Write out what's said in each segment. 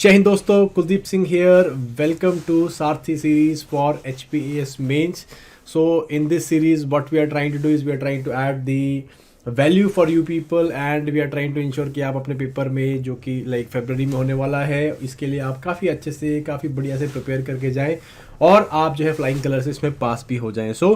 जय हिंद दोस्तों, Kuldeep Singh here. Welcome to Sarthi series for HPAS mains. So in this series what we are trying to do is we are trying to add the value for you people and we are trying to ensure कि आप अपने paper में जो कि like फरवरी में होने वाला है इसके लिए आप काफ़ी अच्छे से काफ़ी बढ़िया से प्रिपेयर करके जाएं और आप जो है फ्लाइंग कलर से इसमें पास भी हो जाएं। सो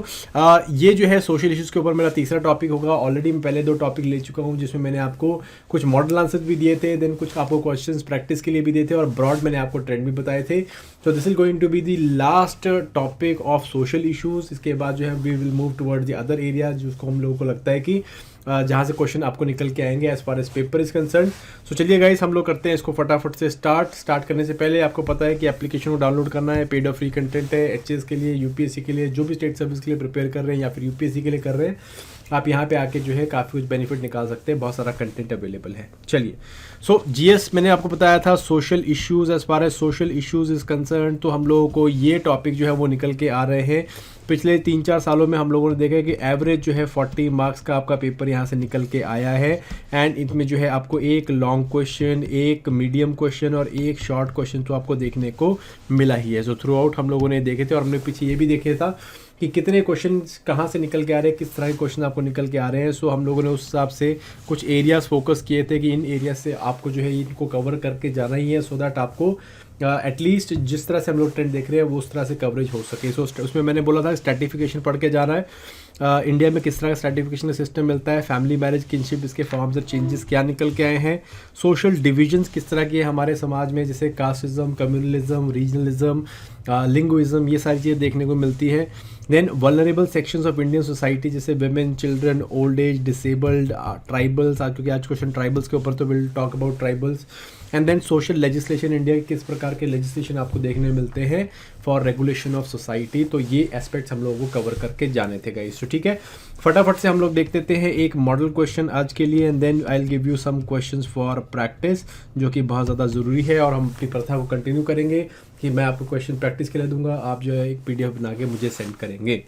ये जो है सोशल इश्यूज़ के ऊपर मेरा तीसरा टॉपिक होगा। ऑलरेडी मैं पहले 2 टॉपिक ले चुका हूँ जिसमें मैंने आपको कुछ मॉडल आंसर्स भी दिए थे, देन कुछ आपको क्वेश्चंस प्रैक्टिस के लिए भी दिए थे और ब्रॉड मैंने आपको ट्रेंड भी बताए थे। तो this is going to be the last topic of social issues. इसके बाद जो है we will move toward the other area जिसको हम लोगों को लगता है कि जहाँ से क्वेश्चन आपको निकल के आएंगे as far as paper is concern. So चलिए गाइस हम लोग करते हैं इसको फटाफट से स्टार्ट करने से पहले आपको पता है कि एप्लीकेशन को डाउनलोड करना है, पेड और फ्री कंटेंट है एचएस के लिए, यूपीएससी के लिए, जो भी स्टेट सर्विस के लिए प्रिपेयर कर रहे हैं या फिर यूपीएससी के लिए कर रहे हैं, आप यहाँ पे आके जो है काफ़ी कुछ बेनिफिट निकाल सकते हैं। बहुत सारा कंटेंट अवेलेबल है। चलिए सो जीएस मैंने आपको बताया था social issues, as far as social issues is concern तो हम लोगों को ये टॉपिक जो है वो निकल के आ रहे हैं। पिछले 3-4 सालों में हम लोगों ने देखा है कि एवरेज जो है 40 मार्क्स का आपका पेपर यहाँ से निकल के आया है एंड इसमें जो है आपको एक लॉन्ग क्वेश्चन, एक मीडियम क्वेश्चन और एक शॉर्ट क्वेश्चन तो आपको देखने को मिला ही है। सो थ्रू आउट हम लोगों ने देखे थे और हमने पीछे ये भी देखे था कि कितने क्वेश्चन कहाँ से निकल के आ रहे हैं, किस तरह के क्वेश्चन आपको निकल के आ रहे हैं। सो हम लोगों ने उस हिसाब से कुछ एरियाज फोकस किए थे कि इन एरिया से आपको जो है इनको कवर करके जाना ही है सो दैट आपको एटलीस्ट जिस तरह से हम लोग ट्रेंड देख रहे हैं वो उस तरह से कवरेज हो सके। सो उसमें मैंने बोला था स्ट्रैटिफिकेशन पढ़ के जाना है। इंडिया में किस तरह का स्ट्रैटिफिकेशन का सिस्टम मिलता है, फैमिली मैरिज, किनशिप, इसके फॉर्म्स और चेंजेस क्या निकल के आए हैं, सोशल डिविजन्स किस तरह की है हमारे समाज में, जैसे कास्टिज्म, कम्युनलिज्म, रीजनलिज्म, लिंग्विज्म, ये सारी चीज़ें देखने को मिलती है। Then vulnerable sections of Indian society जैसे women, children, old age, disabled, tribals, क्योंकि आज क्वेश्चन ट्राइबल्स के ऊपर तो will talk about tribals. And then social legislation, India के किस प्रकार के लेजिस्लेशन आपको देखने मिलते हैं फॉर रेगुलेशन ऑफ सोसाइटी। तो ये एस्पेक्ट्स हम लोगों को कवर करके जाने थे गाइस। तो ठीक है, फटाफट से हम लोग देख लेते हैं एक मॉडल क्वेश्चन आज के लिए and then I will give you some questions for practice जो कि बहुत ज़्यादा ज़रूरी है और हम अपनी प्रथा को कंटिन्यू करेंगे कि मैं आपको क्वेश्चन प्रैक्टिस के लिए दूंगा, आप जो है एक पीडीएफ बना के मुझे सेंड करेंगे।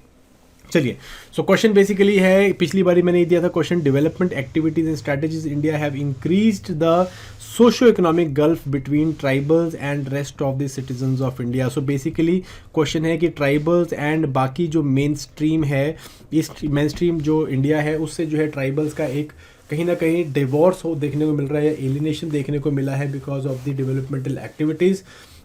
चलिए सो क्वेश्चन बेसिकली है, पिछली बारी मैंने दिया था question, development activities and strategies India have increased the socio economic gulf between tribals and rest of the citizens of India. So basically question है कि ट्राइबल्स एंड बाकी जो मेन स्ट्रीम है, इस मेन स्ट्रीम जो इंडिया है उससे जो है ट्राइबल्स का एक कहीं ना कहीं डिवोर्स हो देखने को मिल रहा है, एलिनेशन देखने को मिला है because of the developmental activities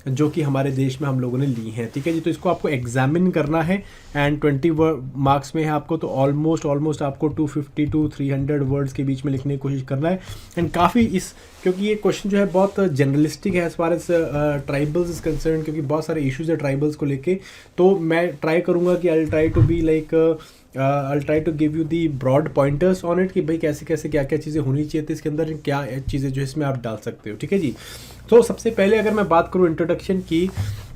जो कि हमारे देश में हम लोगों ने ली हैं। ठीक है जी, तो इसको आपको एग्जामिन करना है एंड 20 मार्क्स में है आपको, तो ऑलमोस्ट आपको 250 to 300 वर्ड्स के बीच में लिखने की कोशिश करना है। एंड काफ़ी क्योंकि ये क्वेश्चन जो है बहुत जनरलिस्टिक है as far as tribals is concern, क्योंकि बहुत सारे इश्यूज है ट्राइबल्स को लेके, तो मैं ट्राई करूँगा कि I try to be like I try to give you the broad pointers on it कि भाई कैसे कैसे क्या क्या चीज़ें होनी चाहिए थी इसके अंदर, क्या चीज़ें जो इसमें आप डाल सकते हो। ठीक है जी, तो सबसे पहले अगर मैं बात करूँ इंट्रोडक्शन की,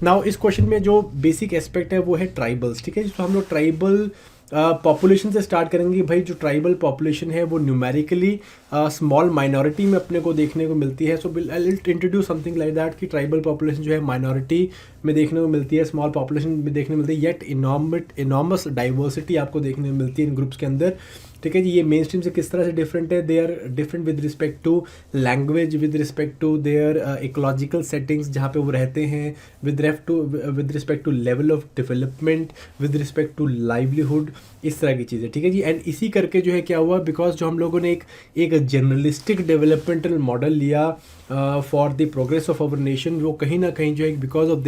नाउ इस क्वेश्चन में जो बेसिक एस्पेक्ट है वो है ट्राइबल्स। ठीक है जी, तो हम लोग ट्राइबल पॉपुलेशन से स्टार्ट करेंगे। भाई जो ट्राइबल पॉपुलेशन है वो न्यूमेरिकली स्मॉल माइनॉरिटी में अपने को देखने को मिलती है। So I will introduce something like that कि ट्राइबल पॉपुलेशन जो है माइनॉरिटी में देखने को मिलती है, स्मॉल पॉपुलेशन में देखने को मिलती है, येट इनॉर्मस डाइवर्सिटी आपको देखने को मिलती है इन ग्रुप्स के अंदर। ठीक है जी, ये मेन स्ट्रीम से किस तरह से डिफरेंट है, they are different with respect to language, with respect to their ecological settings जहाँ पे वो रहते हैं, with respect to level of development, with respect to livelihood, इस तरह की चीज़ें। ठीक है जी, एंड इसी करके जो है क्या हुआ, बिकॉज जो हम लोगों ने एक जर्नलिस्टिक डेवलपमेंटल मॉडल लिया for the progress of our nation, वो कहीं ना कहीं जो है because of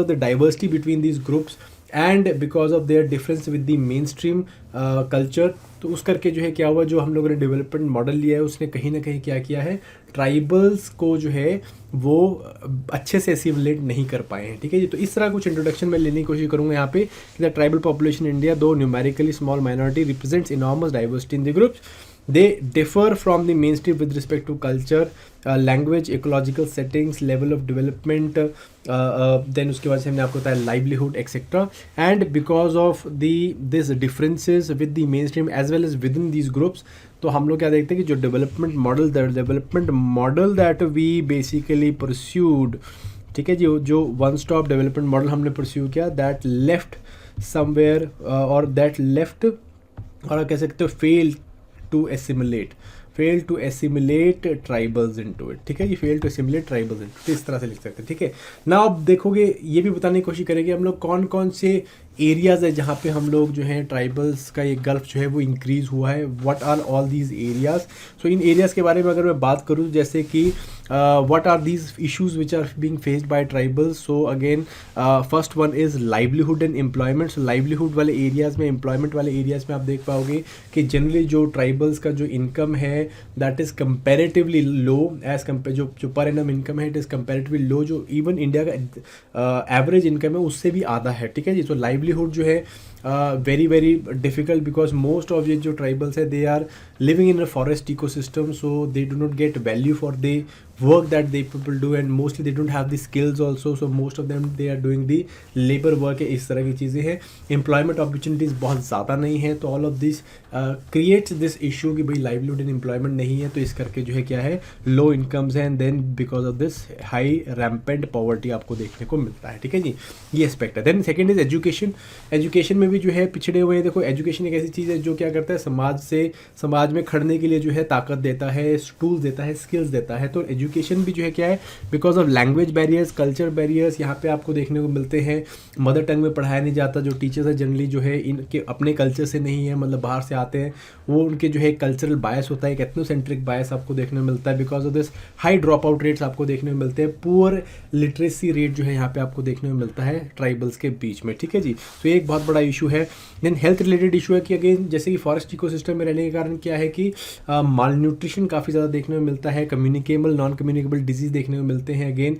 the diversity between these groups and because of their difference with the main stream culture, तो उस करके जो है क्या हुआ, जो हम लोगों ने डेवलपमेंट मॉडल लिया है उसने कहीं ना कहीं क्या किया है, ट्राइबल्स को जो है वो अच्छे से एसिमुलेट नहीं कर पाए हैं। ठीक है जी, तो इस तरह कुछ इंट्रोडक्शन मैं लेने की कोशिश करूँगा यहाँ पे कि द ट्राइबल पॉपुलेशन इंडिया दो numerically small minority represents enormous diversity in the groups, they differ from the mainstream with respect to culture, language, ecological settings, level of development, then उसके बाद से हमने आपको बताया livelihood etc. and because of these differences with the mainstream as well as within these groups, तो हम लोग क्या देखते हैं कि जो development model that we basically pursued, ठीक है जी, जो वन स्टॉप डेवलपमेंट मॉडल हमने परस्यू किया, दैट लेफ्ट समवेयर और दैट लेफ्ट और कह सकते हो fail to assimilate, fail to assimilate tribals into it, ठीक है जी, fail to assimilate tribals into, इस तरह से लिख सकते हैं, ठीक है ना। अब देखोगे ये भी बताने की कोशिश करेंगे हम लोग कौन कौन से एरियाज़ है जहाँ पे हम लोग जो है ट्राइबल्स का ये गल्फ जो है वो इंक्रीज़ हुआ है, what are all these areas. So इन एरियाज़ के बारे में अगर मैं बात करूँ, जैसे कि what are these issues which are being faced by tribals. So again first one is livelihood and employment. So livelihood वाले एरियाज़ में, एम्प्लॉयमेंट वाले एरियाज़ में आप देख पाओगे कि जनरली जो ट्राइबल्स का जो इनकम है that is comparatively low as compare, जो पर एनम इनकम है इट इज़ कंपेरेटिवली लो, जो इवन इंडिया का एवरेज इनकम है उससे भी आधा है, ठीक है जी। तो लाइवलीहुड जो है very very difficult because most of ये जो ट्राइबल्स है they are living in a forest ecosystem, so they do not get value for the work that they people do and mostly they don't have the skills also, so most of them they are doing the labor work है, इस तरह की चीज़ें हैं। Employment opportunities बहुत ज़्यादा नहीं है, तो all of this creates this issue कि भाई लाइवलीहुड एंड एम्प्लॉयमेंट नहीं है, तो इस करके जो है क्या है लो इनकम्स हैं, and then because of this high rampant poverty आपको देखने को मिलता है, ठीक है जी, ये एस्पेक्ट है। Then second is education. Education में भी जो है पिछड़े हुए हैं। देखो एजुकेशन एक ऐसी चीज़ है जो क्या करता है, समाज में खड़ने के लिए जो है ताकत देता है, टूल्स देता है, स्किल्स देता है। तो एजुकेशन भी जो है क्या है, because of language barriers, culture barriers यहाँ पे आपको देखने को मिलते हैं। मदर टंग में पढ़ाया नहीं जाता, जो टीचर्स है जनरली जो है इनके अपने कल्चर से नहीं है, मतलब बाहर से आते हैं, वो उनके जो है कल्चरल बायस होता है, एक एथनोसेंट्रिक बायस आपको देखने को मिलता है। Because of this high drop out rates आपको देखने को मिलते हैं, पुअर लिटरेसी रेट जो है यहाँ पे आपको देखने को मिलता है ट्राइबल्स के बीच में, ठीक है जी। तो ये एक बहुत बड़ा इशू है। देन हेल्थ रिलेटेड इशू है कि अगेन जैसे कि फॉरेस्ट इकोसिस्टम में रहने के कारण क्या है कि माल न्यूट्रिशन काफ़ी ज़्यादा देखने को मिलता है, कम्युनिकेबल नॉन कम्युनिकेबल डिजीज़ देखने को मिलते हैं। अगेन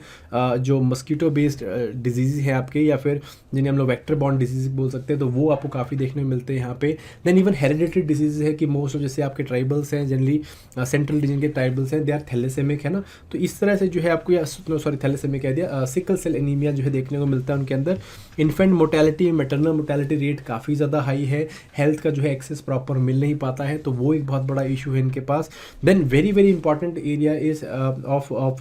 जो मस्कीटो बेस्ड डिजीज़ हैं आपके, या फिर जिन्हें हम लोग वेक्टर बॉर्न डिजीज़ बोल सकते हैं, तो वो आपको काफ़ी देखने को मिलते हैं यहाँ पे। देन इवन हेरिडिटरी डिजीज़ है कि मोस्ट ऑफ जैसे आपके ट्राइबल्स हैं जनरली सेंट्रल रीजन के ट्राइबल्स हैं, दे आर थैलेसेमिक, है ना। तो इस तरह से जो है आपको सॉरी थैलेसेमिक कह दिया, सिकल सेल एनीमिया जो है देखने को मिलता है उनके अंदर। Infant mortality, maternal mortality rate काफ़ी ज़्यादा हाई है, हेल्थ का जो है एक्सेस प्रॉपर मिल नहीं पाता है, तो वो एक बहुत बड़ा इशू है इनके पास। Then very very important area is of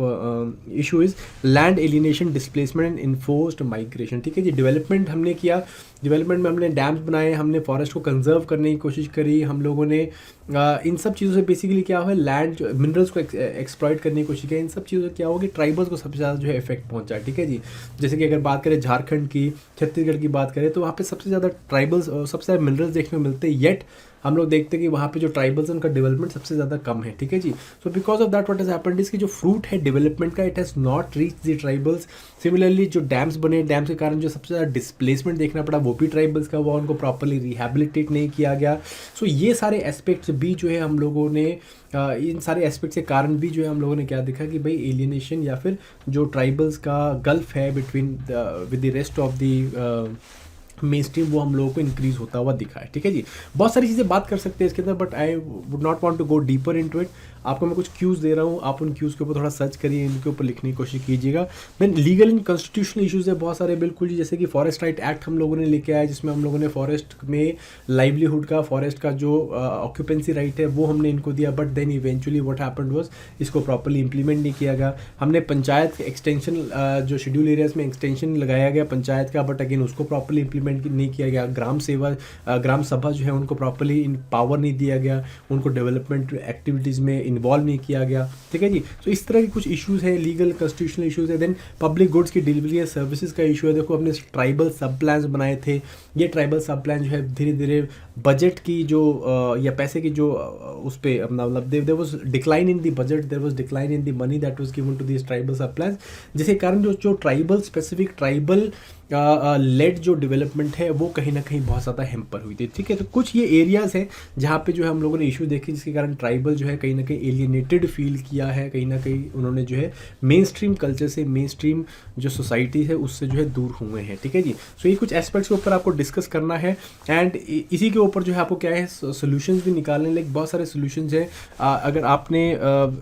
issue is land alienation, displacement and enforced migration, ठीक है जी। डेवलपमेंट हमने किया, डेवलपमेंट में हमने डैम्स बनाए, हमने फॉरेस्ट को कंजर्व करने की कोशिश करी, हम लोगों ने इन सब चीज़ों से बेसिकली क्या हुआ, लैंड मिनरल्स को एक्सप्लॉइट करने की कोशिश की। इन सब चीज़ों से क्या होगा कि ट्राइबल्स को सबसे ज़्यादा जो है इफेक्ट पहुंचा है, ठीक है जी। जैसे कि अगर बात करें झारखंड की, छत्तीसगढ़ की बात करें, तो वहाँ पे सबसे ज़्यादा ट्राइबल्स, सबसे ज़्यादा मिनरल्स देखने को मिलते हैं, येट हम लोग देखते हैं कि वहाँ पे जो ट्राइबल्स हैं उनका डेवलपमेंट सबसे ज़्यादा कम है, ठीक है जी। So because of that what has happened इसकी जो फ्रूट है डेवलपमेंट का, it has not reach the tribals. Similarly जो डैम्स बने, डैम्स के कारण जो सबसे ज़्यादा डिस्प्लेसमेंट देखना पड़ा वो भी ट्राइबल्स का हुआ, उनको प्रॉपरली रिहेबिलिटेट नहीं किया गया। सो ये सारे एस्पेक्ट्स भी जो है हम लोगों ने इन सारे एस्पेक्ट्स के कारण भी जो है हम लोगों ने क्या देखा कि भाई एलियनेशन या फिर जो ट्राइबल्स का गल्फ है between with the rest of the main stream, वो हम लोगों को इंक्रीज होता हुआ दिखा है, ठीक है जी। बहुत सारी चीज़ें बात कर सकते हैं इसके अंदर, but I would not want to go deeper into it. आपको मैं कुछ क्यूज़ दे रहा हूँ, आप उन क्यूज़ के ऊपर थोड़ा सर्च करिए, इनके ऊपर लिखने की कोशिश कीजिएगा। Then legal and constitutional issues है बहुत सारे, बिल्कुल जी। जैसे कि फॉरेस्ट राइट एक्ट हम लोगों ने लेके आया, जिसमें हम लोगों ने फॉरेस्ट में लाइवलीहुड का, फॉरेस्ट का जो ऑक्यूपेंसी राइट है वो हमने इनको दिया, but then eventually what happened was इसको प्रॉपर्ली इंप्लीमेंट नहीं किया गया। हमने पंचायत एक्सटेंशन, जो शेड्यूल एरियाज में एक्सटेंशन लगाया गया पंचायत का, बट अगेन उसको प्रॉपर्ली इंप्लीमेंट नहीं किया गया। ग्राम सभा जो है उनको प्रॉपर्ली इन पावर नहीं दिया गया, उनको डेवलपमेंट एक्टिविटीज़ में इन्वॉल्व नहीं किया गया, ठीक है जी। तो इस तरह के कुछ इश्यूज़ है, लीगल कॉन्स्टिट्यूशनल इश्यूज़ है। देन पब्लिक गुड्स की डिलीवरी या सर्विसेज का इशू है। देखो हमने ट्राइबल सब प्लान्स बनाए थे, ये ट्राइबल सब प्लान जो है धीरे धीरे बजट की जो या पैसे की जो उस पर मतलब there was decline in the budget, there was decline in the money that was given to this tribal sub plans, जिसके कारण जो ट्राइबल स्पेसिफिक ट्राइबल लेड जो डेवलपमेंट है वो कहीं ना कहीं बहुत ज़्यादा हेम्पर हुई थी, ठीक है। तो कुछ ये एरियाज़ हैं जहाँ पे जो है हम लोगों ने इशू देखे, जिसके कारण ट्राइबल जो है कहीं ना कहीं एलियनेटेड फील किया है, कहीं ना कहीं उन्होंने जो है मेन स्ट्रीम कल्चर से, मेन स्ट्रीम जो सोसाइटी है उससे जो है दूर हुए हैं, ठीक है जी। सो ये कुछ एस्पेक्ट्स के ऊपर आपको डिस्कस करना है, एंड इसी के ऊपर जो है आपको क्या है सोल्यूशंस भी निकालने, लाइक बहुत सारे सोल्यूशंस हैं। अगर आपने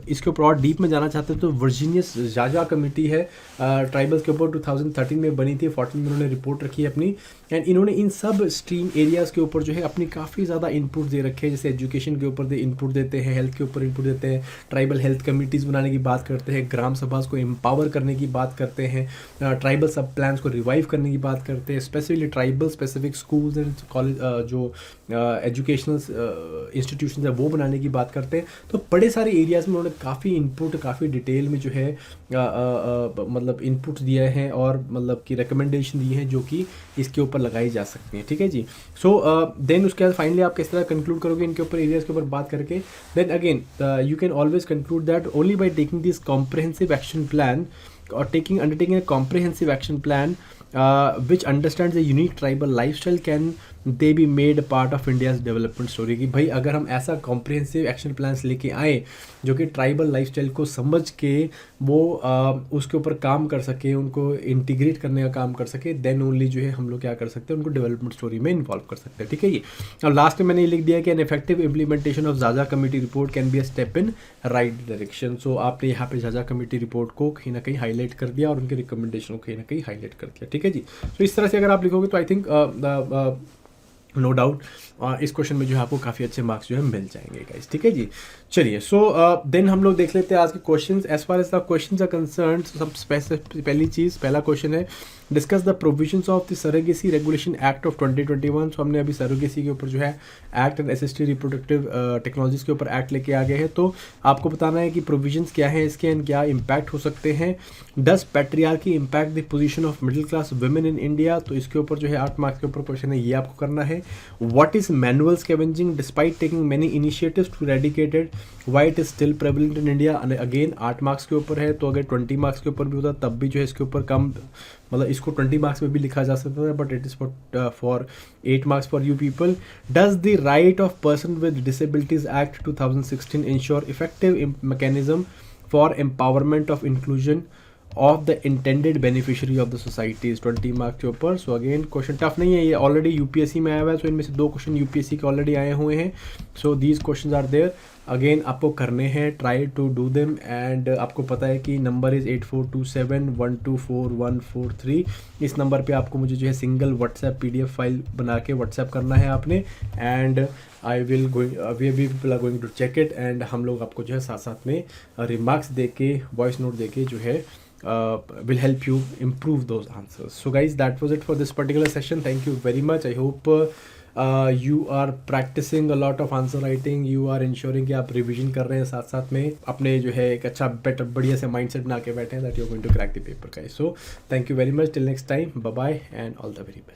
इसके ऊपर और डीप में जाना चाहते हैं तो वर्जीनियस जाजा कमेटी है ट्राइबल्स के ऊपर, 2013 में बनी थी, 14 में उन्होंने रिपोर्ट रखी है अपनी, एंड इन्होंने इन सब स्ट्रीम एरियाज़ के ऊपर जो है अपनी काफ़ी ज़्यादा इनपुट दे रखे हैं। जैसे एजुकेशन के ऊपर इनपुट देते हैं, हेल्थ के ऊपर इनपुट देते हैं, ट्राइबल हेल्थ कमिटीज़ बनाने की बात करते हैं, ग्राम सभा को एम्पावर करने की बात करते हैं, ट्राइबल सब प्लान्स को रिवाइव करने की बात करते हैं, specifically tribal specific schools and college जो एजुकेशनल इंस्टीट्यूशन है वो बनाने की बात करते हैं। तो बड़े सारे एरियाज़ में उन्होंने काफ़ी इनपुट, काफ़ी डिटेल में जो है मतलब इनपुट दिए हैं और मतलब कि रिकमेंडेशन दी हैं जो कि इसके ऊपर लगाई जा सकती हैं। ठीक है जी। सो देन उसके बाद फाइनली आप किस तरह कंक्लूड करोगे इनके ऊपर, एरियाज़ के ऊपर बात करके? Then again you can always conclude that only by taking this comprehensive action plan or undertaking a comprehensive action plan which understands the unique tribal lifestyle can they be made a part of India's development story। कि भाई अगर हम ऐसा comprehensive action plans लेके आए जो कि tribal lifestyle को समझ के वो उसके ऊपर काम कर सके, उनको इंटीग्रेट करने का काम कर सके, देन ओनली जो है हम लोग क्या कर सकते हैं, उनको डेवलपमेंट स्टोरी में इन्वॉल्व कर सकते हैं। ठीक है ये। अब लास्ट में मैंने ये लिख दिया कि एन इफेक्टिव इम्प्लीमेंटेशन ऑफ जाजा committee report can be a step in right direction. So आपने यहाँ पे जाजा कमेटी रिपोर्ट को कहीं ना कहीं हाईलाइट कर दिया और उनके रिकमेंडेशन को कहीं ना कहीं हाईलाइट कर दिया। ठीक है जी। तो इस तरह से अगर आप लिखोगे तो आई थिंक नो डाउट इस क्वेश्चन में जो है आपको काफ़ी अच्छे मार्क्स जो है मिल जाएंगे गाइस। ठीक है जी। चलिए, सो देन हम लोग देख लेते हैं आज के questions. As far as the questions are concerned, सब पहला क्वेश्चन है discuss the provisions of the surrogacy regulation act of 2021। So हमने अभी सरोगेसी के ऊपर जो है act and assisted reproductive technologies के ऊपर एक्ट लेके आ गए हैं। तो आपको बताना है कि प्रोविजंस क्या है इसके एंड क्या इम्पैक्ट हो सकते हैं। Does patriarchy impact the position of middle class women in India, तो इसके ऊपर जो है 8 मार्क्स के ऊपर क्वेश्चन है, ये आपको करना है। What is manual scavenging despite taking many initiatives to eradicated, why it is still prevalent in India, again 8 marks के ऊपर है। तो अगर 20 मार्क्स के ऊपर भी होता तब भी जो है इसके ऊपर कम, मतलब इसको 20 मार्क्स में भी लिखा जा सकता है, but it is for 8 marks for you people. Does the right of person with disabilities act 2016 ensure effective mechanism for empowerment of inclusion of the intended beneficiary of the societies, 20 marks के ऊपर। So again question tough नहीं है, ये already UPSC में आया हुआ है। सो इनमें से 2 क्वेश्चन यूपीएससी के ऑलरेडी आए हुए हैं। So these question are there, again आपको करने हैं, try to do them. And आपको पता है कि नंबर इज़ 8427124143। इस नंबर पे आपको मुझे जो है सिंगल व्हाट्सएप पीडीएफ फाइल बना के व्हाट्सएप करना है आपने, and I will we people are going to check it, and हम लोग आपको जो है साथ साथ में रिमार्क्स दे के, वॉइस नोट दे के जो है will help you improve those answers. So guys, that was it for this particular session. Thank you very much. I hope you are practicing a lot of answer writing. You are ensuring कि आप revision कर रहे हैं, साथ साथ में अपने जो है एक अच्छा बेटर बढ़िया से mindset बना के बैठे हैं that you are going to crack the paper guys. So thank you very much. Till next time. Bye bye and all the very best.